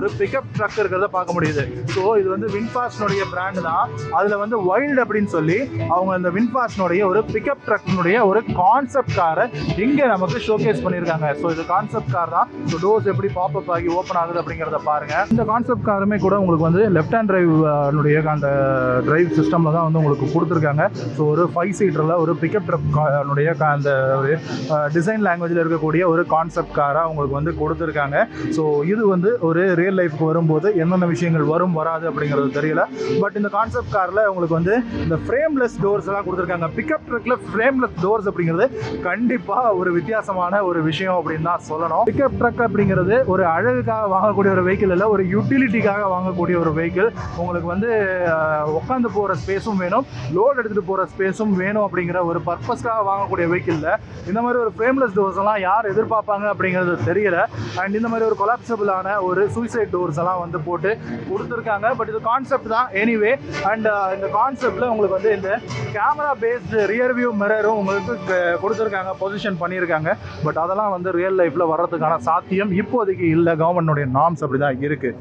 ஒரு pickup drug இருக்கிறத பார்க்க முடியுது. ஸோ இது வந்து வின்ஃபாஸ்ட்னுடைய பிராண்டு தான். அதில் வந்து வைல்டு அப்படின்னு சொல்லி அவங்க அந்த வின்ஃபாஸ்ட்னுடைய ஒரு பிக்கப் ட்ரக்னுடைய ஒரு கான்செப்ட் காரை இங்கே நமக்கு ஷோகேஸ் பண்ணியிருக்காங்க. ஸோ இது கான்செப்ட் கார் தான். ஸோ டோர்ஸ் எப்படி பாப்அப் ஆகி ஓப்பன் ஆகுது அப்படிங்கிறத பாருங்கள். இந்த கான்செப்ட் காருமே கூட உங்களுக்கு வந்து லெஃப்ட் ஹேண்ட் டிரைவ் அந்த டிரைவ் சிஸ்டமில் தான் வந்து உங்களுக்கு கொடுத்துருக்காங்க. ஸோ ஒரு 5 சீட்டரில் ஒரு பிக்கப் ட்ரக்னுடைய அந்த ஒரு டிசைன் லாங்குவேஜில் இருக்கக்கூடிய ஒரு கான்செப்ட் காராக உங்களுக்கு வந்து கொடுத்துருக்காங்க. ஸோ இது வந்து ஒரு ரியல் லைஃப்க்கு வரும்போது என்னென்ன விஷயங்கள் வரும் வராது அப்படிங்கிறது தெரியல. பட் இந்த கான்செப்ட் காரில் உங்களுக்கு வந்து இந்த ஃப்ரேம்லெஸ் டோர்ஸ் எல்லாம் கொடுத்துருக்காங்க. பிக்கப் ட்ரக்கில் ஃப்ரேம்லெஸ் டோர்ஸ் அப்படிங்கிறது கண்டிப்பாக ஒரு வித்தியாசமான ஒரு விஷயம் அப்படின்னு தான் சொல்லணும். பிக்கப் ட்ரக் அப்படிங்கிறது ஒரு அழகுக்காக வாங்கக்கூடிய ஒரு வெஹிக்கிள் இல்லை, ஒரு யூட்டிலிட்டிக்காக வாங்கக்கூடிய ஒரு வெஹிக்கிள். உங்களுக்கு வந்து உட்காந்து போகிற ஸ்பேஸும் வேணும், லோட் எடுத்துகிட்டு போகிற ஸ்பேஸும் வேணும் அப்படிங்கிற ஒரு பர்பஸ்க்காக வாங்கக்கூடிய வெஹிக்கிளில் இந்த மாதிரி ஒரு ஃப்ரேம்லெஸ் டோர்ஸ் எல்லாம் யார் எதிர்பார்ப்பாங்க அப்படிங்கிறது தெரியல. அண்ட் இந்த மாதிரி ஒரு கொலாப்சபிளான ஒரு சூசைட் டோர்ஸ் எல்லாம் வந்து போட்டு கொடுத்துருக்காங்க. பட் இது கான்செப்ட் தான் எனிவே. அண்ட் இந்த கான்செப்டில் உங்களுக்கு வந்து இந்த கேமரா பேஸ்டு ரியர் வியூ மிரரும் உங்களுக்கு கொடுத்துருக்காங்க, பொசிஷன் பண்ணியிருக்காங்க. பட் அதெல்லாம் வந்து ரியல் லைஃப்பில் வர்றதுக்கான சாத்தியம் இப்போதைக்கு இல்லை. கவர்மெண்ட்டுடைய நார்ம்ஸ் அப்படி தான் இருக்குது.